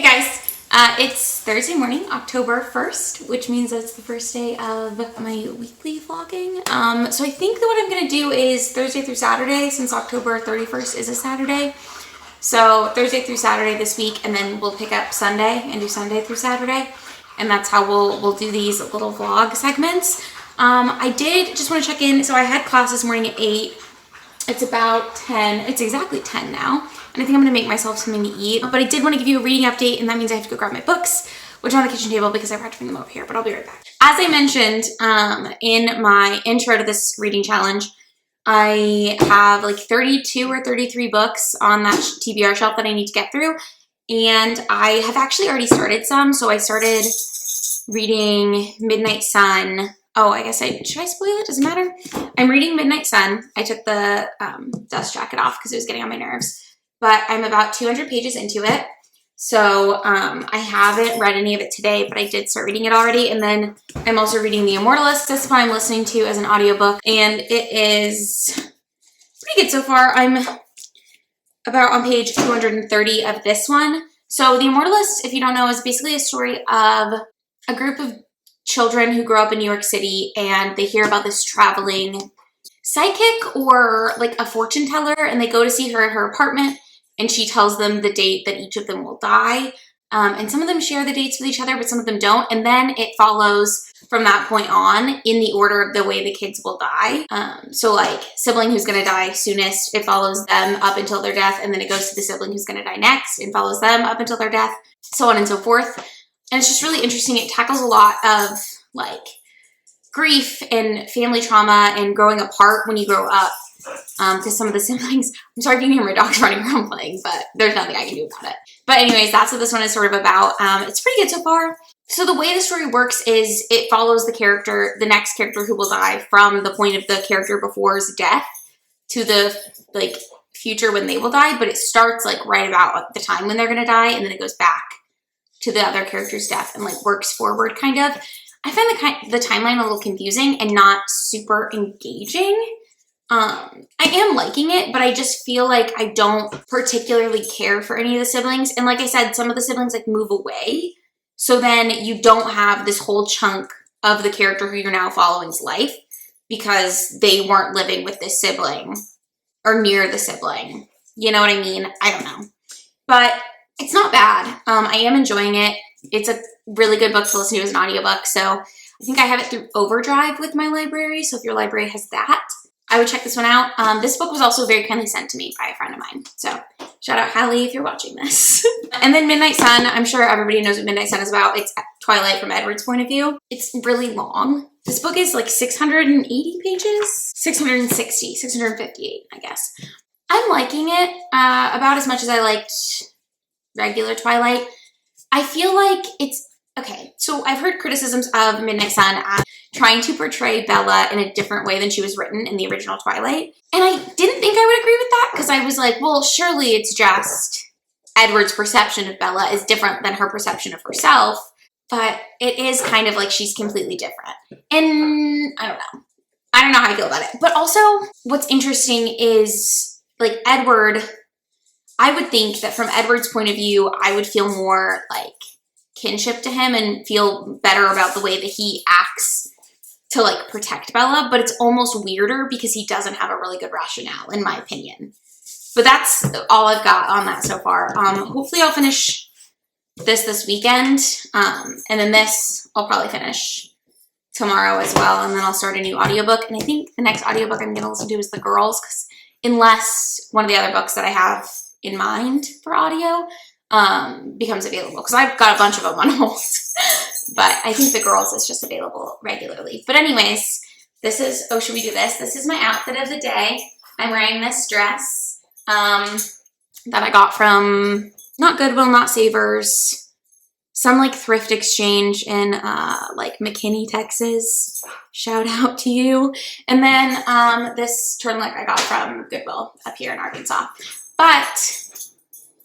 Hey guys, it's Thursday morning, October 1st, which means it's the first day of my weekly vlogging. So I think that what I'm going to do is Thursday through Saturday, since October 31st is a Saturday. So Thursday through Saturday this week, and then we'll pick up Sunday and do Sunday through Saturday. And that's how we'll do these little vlog segments. I did just want to check in. So I had class this morning at 8. It's about 10. It's exactly 10 now. And I think I'm gonna make myself something to eat. But I did want to give you a reading update, and that means I have to go grab my books, which are on the kitchen table because I forgot to bring them over here, but I'll be right back. As I mentioned in my intro to this reading challenge, I have like 32 or 33 books on that TBR shelf that I need to get through. And I have actually already started some. So I started reading Midnight Sun. Oh, I guess should I spoil it? Doesn't matter. I'm reading Midnight Sun. I took the dust jacket off because it was getting on my nerves. But I'm about 200 pages into it. So I haven't read any of it today, but I did start reading it already. And then I'm also reading The Immortalist. This one I'm listening to as an audiobook. And it is pretty good so far. I'm about on page 230 of this one. So The Immortalist, if you don't know, is basically a story of a group of children who grow up in New York City, and they hear about this traveling psychic or like a fortune teller, and they go to see her at her apartment, and she tells them the date that each of them will die. And some of them share the dates with each other, but some of them don't. And then it follows from that point on in the order of the way the kids will die. So like sibling who's going to die soonest, it follows them up until their death. And then it goes to the sibling who's going to die next and follows them up until their death, so on and so forth. And it's just really interesting. It tackles a lot of like grief and family trauma and growing apart when you grow up. Because some of the siblings, I'm sorry if you can hear my dogs running around playing, but there's nothing I can do about it. But anyways, that's what this one is sort of about. It's pretty good so far. So the way the story works is it follows the next character who will die from the point of the character before's death to the like future when they will die. But it starts like right about the time when they're going to die, and then it goes back to the other character's death and like works forward kind of. I find the timeline a little confusing and not super engaging. I am liking it, but I just feel like I don't particularly care for any of the siblings. And like I said, some of the siblings like move away. So then you don't have this whole chunk of the character who you're now following's life because they weren't living with this sibling or near the sibling. You know what I mean? I don't know. But it's not bad. I am enjoying it. It's a really good book to listen to as an audiobook. So I think I have it through Overdrive with my library. So if your library has that, I would check this one out. This book was also very kindly sent to me by a friend of mine. So shout out Hallie if you're watching this. And then Midnight Sun. I'm sure everybody knows what Midnight Sun is about. It's Twilight from Edward's point of view. It's really long. This book is like 680 pages? 658, I guess. I'm liking it about as much as I liked regular Twilight. I feel like it's okay. So I've heard criticisms of Midnight Sun as trying to portray Bella in a different way than she was written in the original Twilight. And I didn't think I would agree with that because I was like, well, surely it's just Edward's perception of Bella is different than her perception of herself. But it is kind of like she's completely different. And I don't know. I don't know how I feel about it. But also what's interesting is like Edward, I would think that from Edward's point of view, I would feel more like kinship to him and feel better about the way that he acts to like protect Bella, but it's almost weirder because he doesn't have a really good rationale, in my opinion. But that's all I've got on that so far. Hopefully I'll finish this weekend, and then this I'll probably finish tomorrow as well, and then I'll start a new audiobook. And I think the next audiobook I'm going to listen to is The Girls, because unless one of the other books that I have in mind for audio becomes available, because I've got a bunch of them on hold. But I think The Girls is just available regularly. But anyways, this is, oh, should we do this? This is my outfit of the day. I'm wearing this dress that I got from not Goodwill, not Savers, some like thrift exchange in like McKinney, Texas. Shout out to you. And then this turtleneck I got from Goodwill up here in Arkansas. But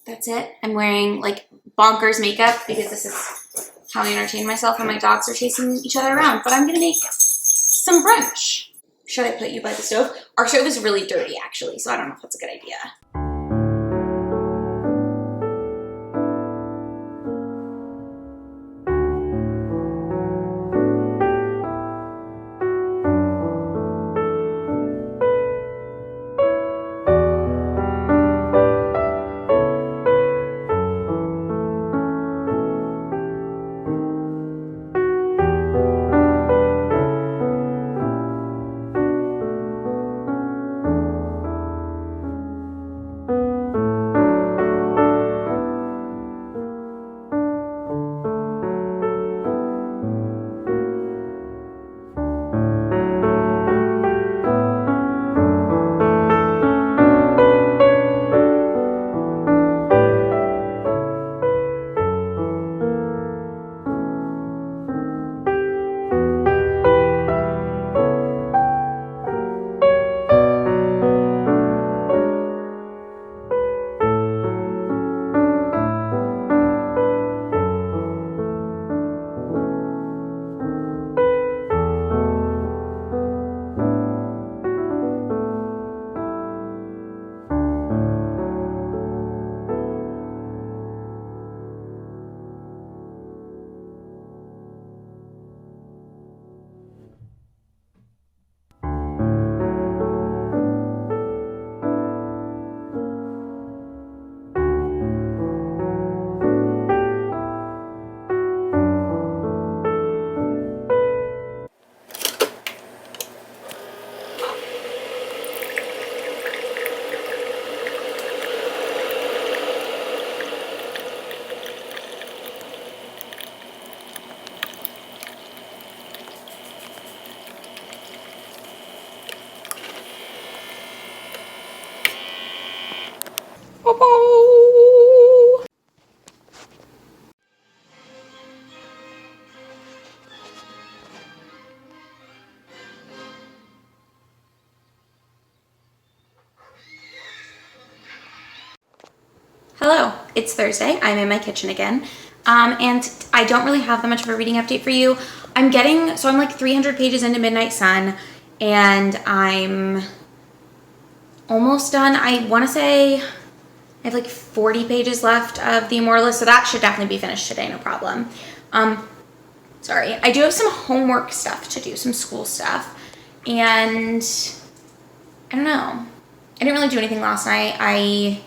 that's it. I'm wearing like bonkers makeup because this is how I entertain myself when my dogs are chasing each other around. But I'm going to make some brunch. Should I put you by the stove? Our stove is really dirty, actually, so I don't know if that's a good idea. Bye-bye. Hello, it's Thursday. I'm in my kitchen again. And I don't really have that much of a reading update for you. I'm like 300 pages into Midnight Sun, and I'm almost done. I want to say I have like 40 pages left of The Immortalist, so that should definitely be finished today, no problem. Sorry, I do have some homework stuff to do, some school stuff, and I don't know. I didn't really do anything last night. I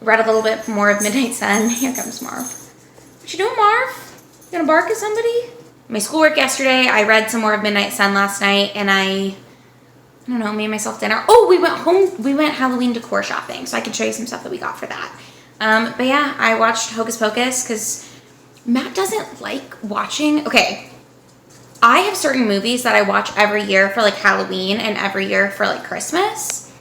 read a little bit more of Midnight Sun. Here comes Marv. What you doing, Marv? You gonna bark at somebody? My schoolwork yesterday, I read some more of Midnight Sun last night, and I don't know, made myself dinner. Oh, we went Halloween decor shopping, so I can show you some stuff that we got for that. But yeah, I watched Hocus Pocus because Matt doesn't like watching. Okay, I have certain movies that I watch every year for like Halloween and every year for like Christmas.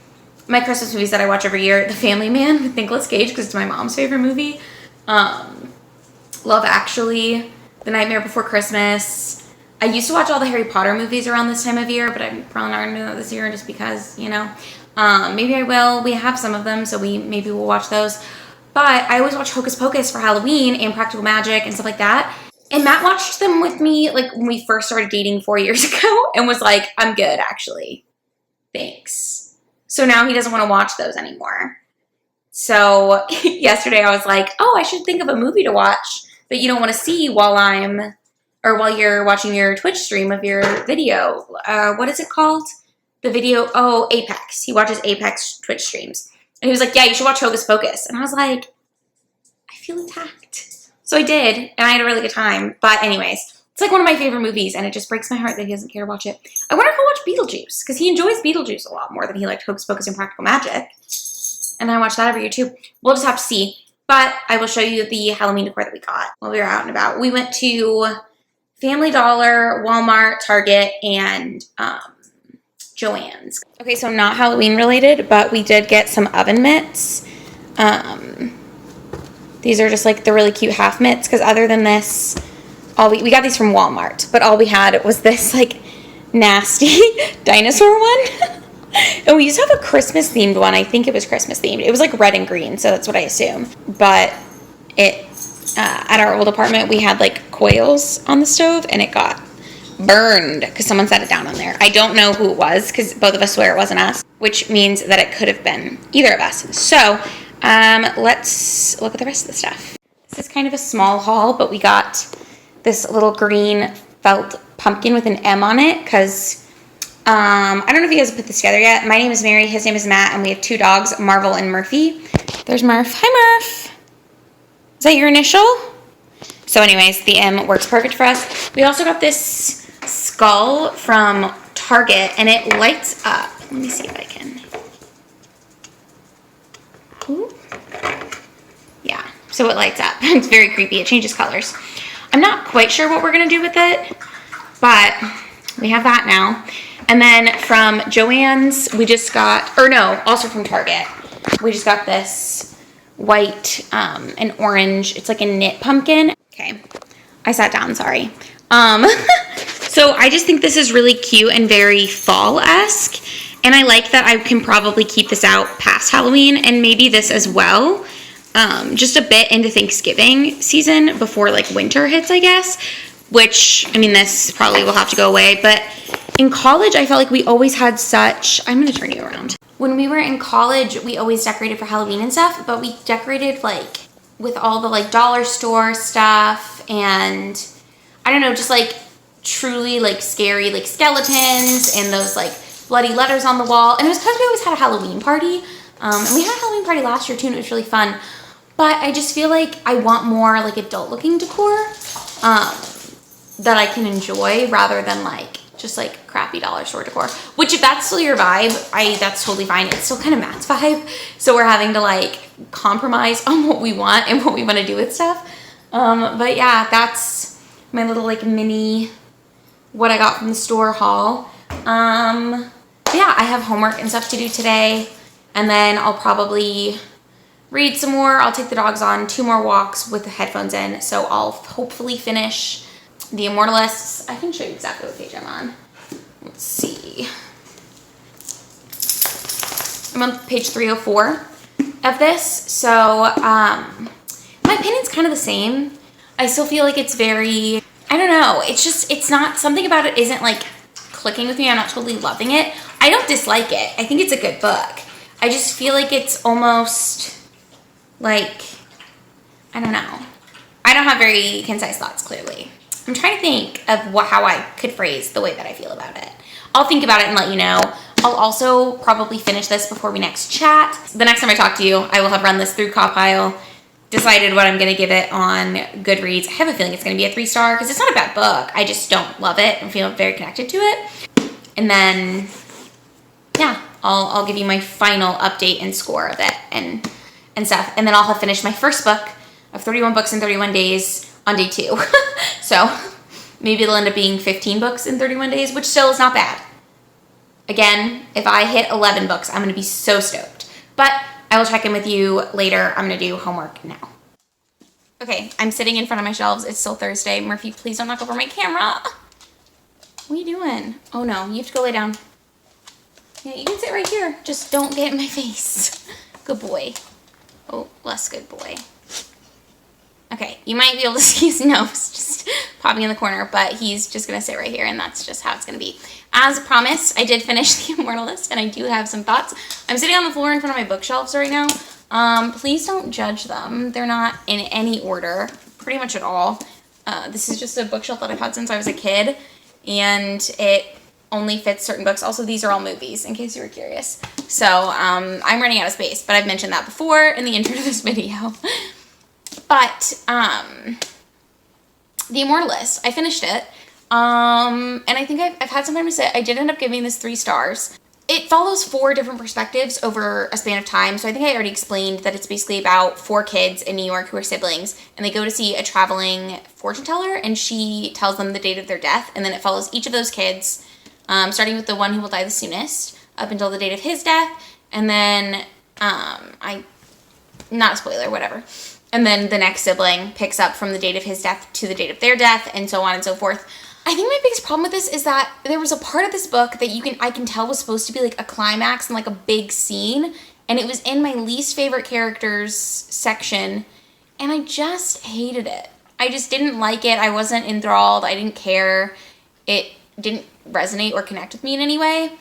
My Christmas movies that I watch every year: The Family Man with Nicolas Cage, because it's my mom's favorite movie. Love Actually, The Nightmare Before Christmas. I used to watch all the Harry Potter movies around this time of year, but I'm probably not going to do that this year just because, you know. Maybe I will. We have some of them, so maybe we'll watch those. But I always watch Hocus Pocus for Halloween and Practical Magic and stuff like that. And Matt watched them with me like when we first started dating 4 years ago and was like, I'm good, actually. Thanks. So now he doesn't want to watch those anymore. So yesterday I was like, oh, I should think of a movie to watch that you don't want to see while you're watching your Twitch stream of your video. What is it called? The video, Apex. He watches Apex Twitch streams. And he was like, yeah, you should watch Hocus Pocus. And I was like, I feel attacked. So I did, and I had a really good time. But anyways, it's like one of my favorite movies, and it just breaks my heart that he doesn't care to watch it. I wonder if he'll watch Beetlejuice, because he enjoys Beetlejuice a lot more than he liked Hocus Pocus and Practical Magic. And I watch that every year too. We'll just have to see. But I will show you the Halloween decor that we got while we were out and about. We went to Family Dollar, Walmart, Target, and Joann's. Okay, so not Halloween related, but we did get some oven mitts. These are just like the really cute half mitts, because other than this, we got these from Walmart, but all we had was this like nasty dinosaur one. And we used to have a Christmas themed one. I think it was Christmas themed. It was like red and green, so that's what I assume. But at our old apartment, we had like coils on the stove, and it got burned because someone set it down on there. I don't know who it was because both of us swear it wasn't us, which means that it could have been either of us. So let's look at the rest of the stuff. This is kind of a small haul, but we got this little green felt pumpkin with an M on it because I don't know if you guys have put this together yet. My name is Mary, his name is Matt, and we have 2 dogs, Marvel and Murphy. There's Murph. Hi, Murph. Is that your initial? So anyways, the M works perfect for us. We also got this skull from Target, and it lights up. Let me see if I can. Ooh. Yeah, so it lights up. It's very creepy. It changes colors. I'm not quite sure what we're going to do with it, but we have that now. And then from Joann's, we just got, also from Target, we just got this white and orange. It's like a knit pumpkin. Okay, I sat down, sorry. So I just think this is really cute and very fall-esque. And I like that I can probably keep this out past Halloween and maybe this as well. Just a bit into Thanksgiving season before like winter hits, I guess. Which, I mean, this probably will have to go away. But in college, I felt like we always had such... I'm going to turn you around. When we were in college, we always decorated for Halloween and stuff. But we decorated like with all the like dollar store stuff. And I don't know, just like truly like scary like skeletons and those like bloody letters on the wall. And it was because we always had a Halloween party. And we had a Halloween party last year too, and it was really fun. But I just feel like I want more like adult looking decor that I can enjoy rather than like just like crappy dollar store decor. Which if that's still your vibe, that's totally fine. It's still kind of Matt's vibe. So we're having to like compromise on what we want and what we want to do with stuff. But yeah, that's my little like mini what I got from the store haul. Yeah, I have homework and stuff to do today. And then I'll probably read some more. I'll take the dogs on 2 more walks with the headphones in. So I'll hopefully finish The Immortalists. I can show you exactly what page I'm on. Let's see. I'm on page 304 of this. So my opinion's kind of the same. I still feel like it's very, I don't know. It's not, something about it isn't like clicking with me. I'm not totally loving it. I don't dislike it. I think it's a good book. I just feel like it's almost like, I don't know. I don't have very concise thoughts, clearly. I'm trying to think of how I could phrase the way that I feel about it. I'll think about it and let you know. I'll also probably finish this before we next chat. The next time I talk to you, I will have run this through Cawpile, decided what I'm going to give it on Goodreads. I have a feeling it's going to be a 3-star because it's not a bad book. I just don't love it and feel very connected to it. And then, yeah, I'll give you my final update and score of it and stuff. And then I'll have finished my first book of 31 books in 31 days on day 2. So maybe it'll end up being 15 books in 31 days, which still is not bad. Again, if I hit 11 books, I'm going to be so stoked. But I will check in with you later. I'm going to do homework now. Okay, I'm sitting in front of my shelves. It's still Thursday. Murphy, please don't knock over my camera. What are you doing? Oh no, you have to go lay down. Yeah, you can sit right here. Just don't get in my face. Good boy. Oh, less good boy. Okay, you might be able to see his nose just popping in the corner, but he's just going to sit right here, and that's just how it's going to be. As promised, I did finish The Immortalist, and I do have some thoughts. I'm sitting on the floor in front of my bookshelves right now. Please don't judge them. They're not in any order, pretty much at all. This is just a bookshelf that I've had since I was a kid, and it only fits certain books. Also, these are all movies, in case you were curious. So, I'm running out of space, but I've mentioned that before in the intro to this video. But, The Immortalist, I finished it, and I think I've had some time to sit. I did end up giving this 3 stars. It follows 4 different perspectives over a span of time, so I think I already explained that it's basically about 4 kids in New York who are siblings, and they go to see a traveling fortune teller, and she tells them the date of their death, and then it follows each of those kids, starting with the one who will die the soonest, up until the date of his death, and then, not a spoiler, whatever. And then the next sibling picks up from the date of his death to the date of their death, and so on and so forth. I think my biggest problem with this is that there was a part of this book that I can tell was supposed to be like a climax and like a big scene, and it was in my least favorite characters section, and I just hated it. I just didn't like it. I wasn't enthralled. I didn't care. It didn't resonate or connect with me in any way.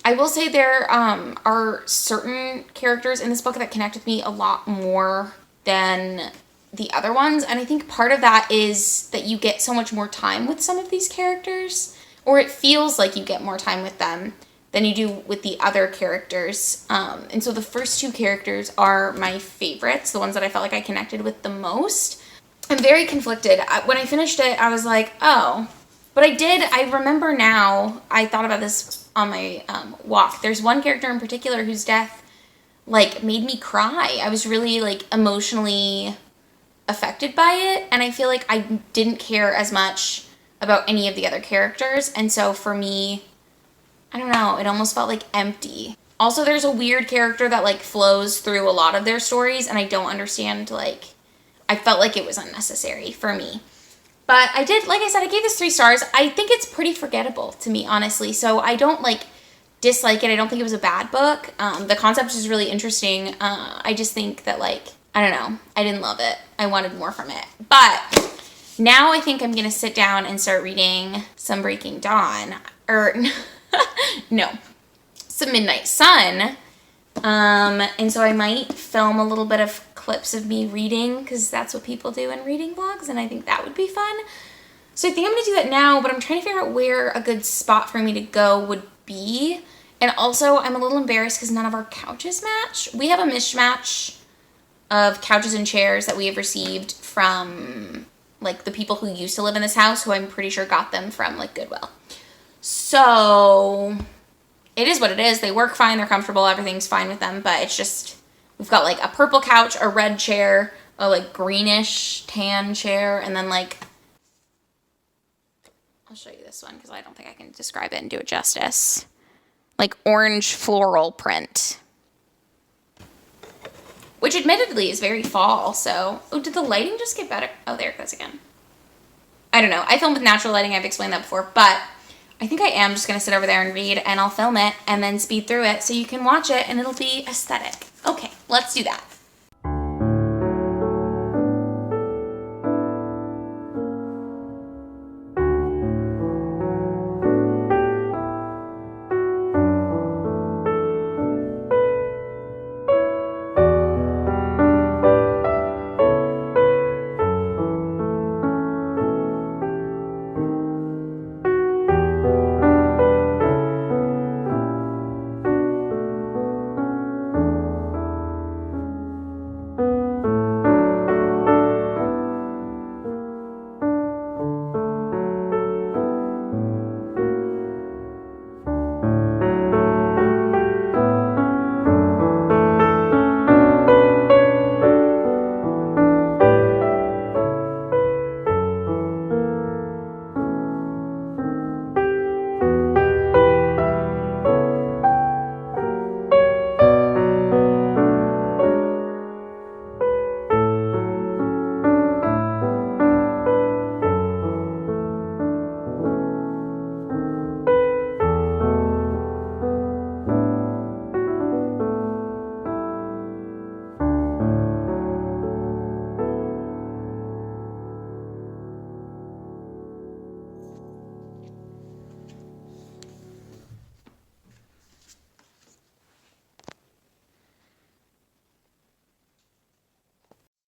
I will say there are certain characters in this book that connect with me a lot more than the other ones, and I think part of that is that you get so much more time with some of these characters, or it feels like you get more time with them than you do with the other characters, and so the first 2 characters are my favorites, the ones that I felt like I connected with the most. I'm very conflicted. When I finished it, I was like, oh, but I remember now, I thought about this on my walk. There's one character in particular whose death like made me cry. I was really like emotionally affected by it, and I feel like I didn't care as much about any of the other characters, and so for me, I don't know, it almost felt like empty. Also, there's a weird character that like flows through a lot of their stories, and I don't understand, like, I felt like it was unnecessary for me. But I did, like I said, I gave this 3 stars. I think it's pretty forgettable to me, honestly, so I don't like dislike it. I don't think it was a bad book. The concept is really interesting. I just think that, like, I don't know, I didn't love it. I wanted more from it. But now I think I'm going to sit down and start reading some Breaking Dawn. Or, no, some Midnight Sun. And so I might film a little bit of clips of me reading, because that's what people do in reading vlogs, and I think that would be fun. So I think I'm going to do that now, but I'm trying to figure out where a good spot for me to go would be. And also, I'm a little embarrassed because none of our couches match. We have a mismatch of couches and chairs that we have received from, like, the people who used to live in this house, who I'm pretty sure got them from, like, Goodwill. So it is what it is. They work fine. They're comfortable. Everything's fine with them. But it's just, we've got, like, a purple couch, a red chair, a, like, greenish tan chair, and then, like, I'll show you this one because I don't think I can describe it and do it justice. Like, orange floral print. which admittedly is very fall. So, oh, did the lighting just get better? Oh, there it goes again. I don't know. I film with natural lighting. I've explained that before, but I think I am just going to sit over there and read, and I'll film it and then speed through it so you can watch it and it'll be aesthetic. Okay, let's do that.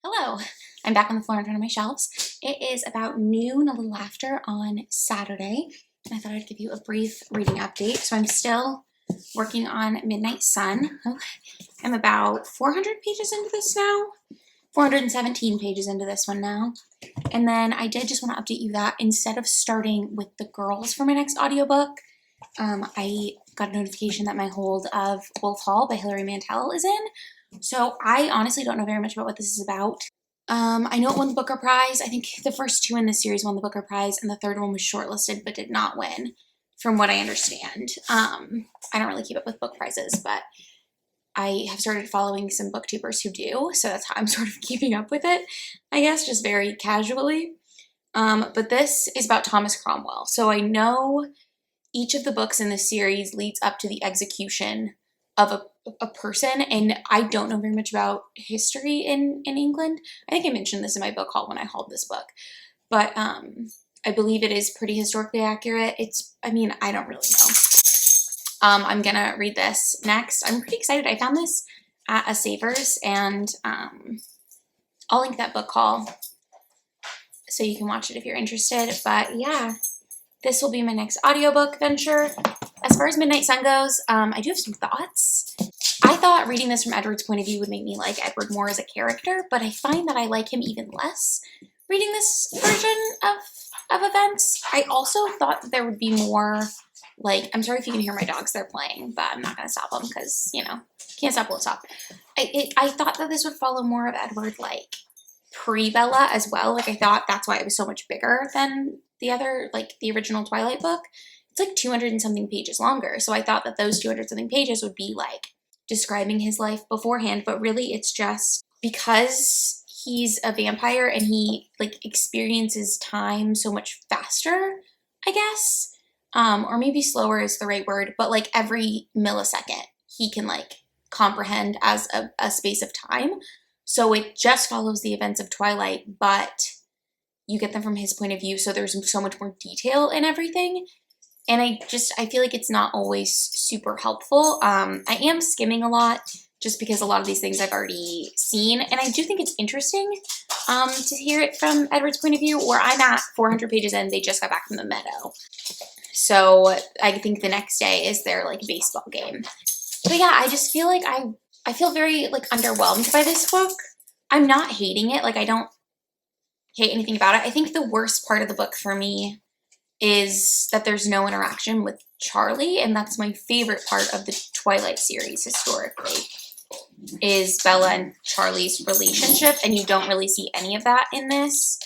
Hello, I'm back on the floor in front of my shelves. It is about noon, a little after, on Saturday. I thought I'd give you a brief reading update. So I'm still working on Midnight Sun. Oh, I'm about 400 pages into this now. 417 pages into this one now. And then I did just want to update you that instead of starting with the girls for my next audiobook, I got a notification that my hold of Wolf Hall by Hilary Mantel is in. So I honestly don't know very much about what this is about. I know it won the Booker Prize. I think the first two in this series won the Booker Prize, and the third one was shortlisted but did not win, from what I understand. I don't really keep up with book prizes, but I have started following some booktubers who do, so that's how I'm sort of keeping up with it, I guess, just very casually. But this is about Thomas Cromwell. So I know each of the books in this series leads up to the execution of a person, and I don't know very much about history in England. I think I mentioned this in my book haul when I hauled this book, but I believe it is pretty historically accurate. I don't really know. I'm gonna read this next. I'm pretty excited. I found this at a Savers, and I'll link that book haul so you can watch it if you're interested. But yeah, this will be my next audiobook venture. As far as Midnight Sun goes, I do have some thoughts. I thought reading this from Edward's point of view would make me like Edward more as a character, but I find that I like him even less reading this version of events. I also thought that there would be more, like, I'm sorry if you can hear my dogs, they're playing, but I'm not going to stop them because, you know, can't stop, won't stop. I thought that this would follow more of Edward, like, pre-Bella as well. Like, I thought that's why it was so much bigger than the other, like, the original Twilight book. It's like 200 and something pages longer, so I thought that those 200 something pages would be, like, describing his life beforehand, but really it's just because he's a vampire and he, like, experiences time so much faster, I guess. Or maybe slower is the right word, but like every millisecond he can like comprehend as a space of time. So it just follows the events of Twilight, but you get them from his point of view. So there's so much more detail in everything. And I feel like it's not always super helpful. I am skimming a lot just because a lot of these things I've already seen. And I do think it's interesting to hear it from Edward's point of view. Where I'm at 400 pages in, they just got back from the meadow. So I think the next day is their like baseball game. But yeah, I just feel like I feel very like underwhelmed by this book. I'm not hating it. Like I don't hate anything about it. I think the worst part of the book for me is that there's no interaction with Charlie, and that's my favorite part of the Twilight series historically, is Bella and Charlie's relationship, and you don't really see any of that in this.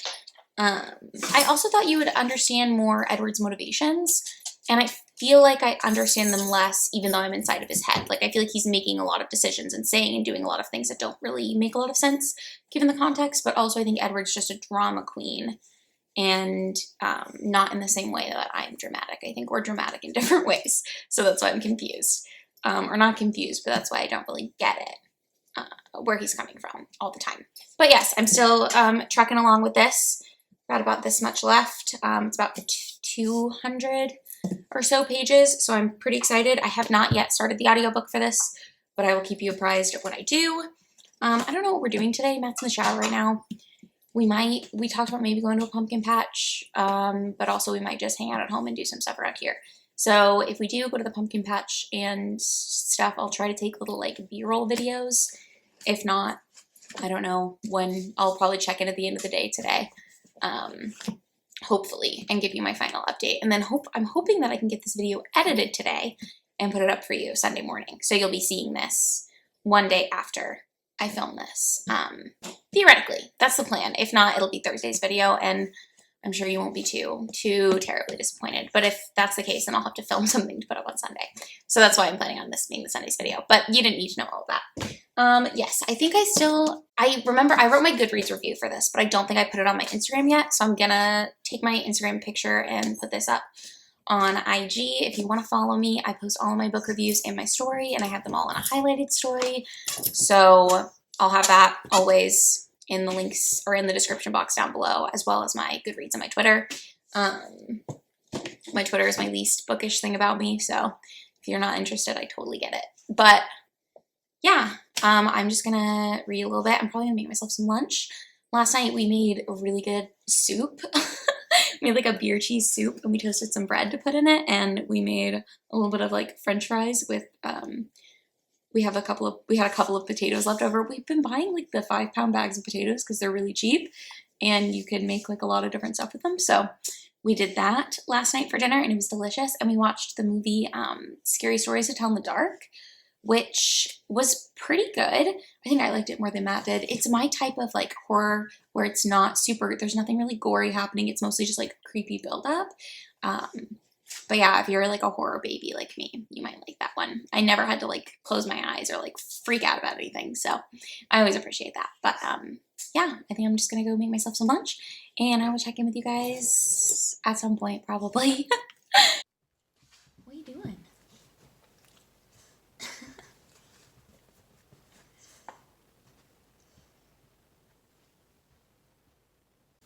I also thought you would understand more Edward's motivations, and feel like I understand them less, even though I'm inside of his head. Like, I feel like he's making a lot of decisions and saying and doing a lot of things that don't really make a lot of sense given the context. But also, I think Edward's just a drama queen, and not in the same way that I'm dramatic. I think we're dramatic in different ways. So that's why I'm confused. Or not confused, but that's why I don't really get it. Where he's coming from all the time. But yes, I'm still trucking along with this. Got about this much left. It's about 200 or so pages, so I'm pretty excited. I have not yet started the audiobook for this, but I will keep you apprised of what I do. I don't know what we're doing today. Matt's in the shower right now. We talked about maybe going to a pumpkin patch, but also we might just hang out at home and do some stuff around here. So if we do go to the pumpkin patch and stuff, I'll try to take little like B-roll videos. If not, I don't know when. I'll probably check in at the end of the day today, hopefully, and give you my final update. And then I'm hoping that I can get this video edited today and put it up for you Sunday morning. So you'll be seeing this one day after I film this. Theoretically, that's the plan. If not, it'll be Thursday's video, and I'm sure you won't be too terribly disappointed. But if that's the case, then I'll have to film something to put up on Sunday. So that's why I'm planning on this being the Sunday's video. But you didn't need to know all of that. Yes, I think I remember I wrote my Goodreads review for this, but I don't think I put it on my Instagram yet. So I'm gonna take my Instagram picture and put this up on IG. If you want to follow me, I post all of my book reviews in my story, and I have them all in a highlighted story. So I'll have that always in the links or in the description box down below, as well as my Goodreads and my Twitter. My Twitter is my least bookish thing about me, so if you're not interested, I totally get it. But yeah, I'm just gonna read a little bit. I'm probably gonna make myself some lunch. Last night we made a really good soup. We made like a beer cheese soup, and we toasted some bread to put in it, and we made a little bit of like French fries with we had a couple of potatoes left over. We've been buying like the 5-pound bags of potatoes because they're really cheap, and you can make like a lot of different stuff with them. So we did that last night for dinner, and it was delicious. And we watched the movie Scary Stories to Tell in the Dark, which was pretty good. I think I liked it more than Matt did. It's my type of like horror where it's not super, there's nothing really gory happening. It's mostly just like creepy buildup. But yeah, if you're like a horror baby like me, you might like that one. I never had to like close my eyes or like freak out about anything. So I always appreciate that. But yeah, I think I'm just going to go make myself some lunch, and I will check in with you guys at some point probably. What are you doing?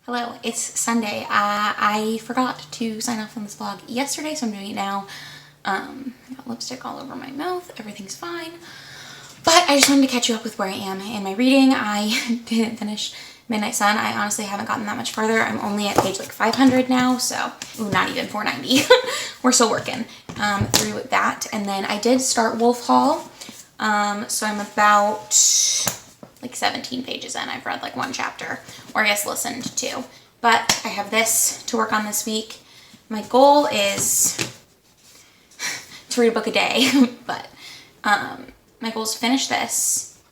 Hello, it's Sunday. I forgot to sign off on this vlog yesterday, so I'm doing it now. I got lipstick all over my mouth. Everything's fine. But I just wanted to catch you up with where I am in my reading. I didn't finish Midnight Sun. I honestly haven't gotten that much further. I'm only at page like 500 now, so not even 490. We're still working through that. And then I did start Wolf Hall. So I'm about like 17 pages in. I've read like one chapter, or I guess listened to. But I have this to work on this week. My goal is to read a book a day, but my goal is to finish this,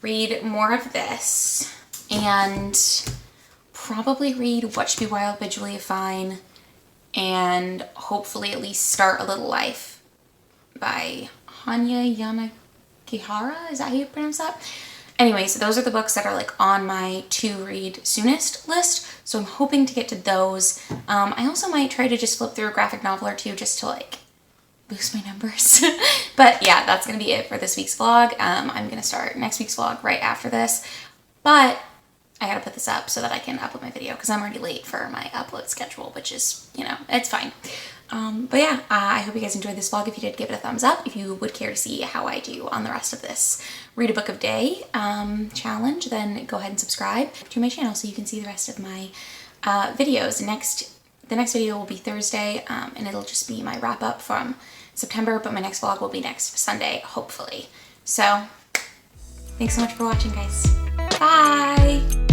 read more of this, and probably read What Should Be Wild by Julia Fine, and hopefully at least start A Little Life by Hanya Yanagihara. Is that how you pronounce that? Anyway, so those are the books that are like on my to read soonest list. So I'm hoping to get to those. I also might try to just flip through a graphic novel or two just to like boost my numbers. But yeah, that's going to be it for this week's vlog. I'm going to start next week's vlog right after this. But I got to put this up so that I can upload my video because I'm already late for my upload schedule, which is, you know, it's fine. But yeah, I hope you guys enjoyed this vlog. If you did, give it a thumbs up. If you would care to see how I do on the rest of this Read a Book of Day challenge, then go ahead and subscribe to my channel so you can see the rest of my videos. The next video will be Thursday, and it'll just be my wrap up from September, but my next vlog will be next Sunday, hopefully. So thanks so much for watching, guys. Bye!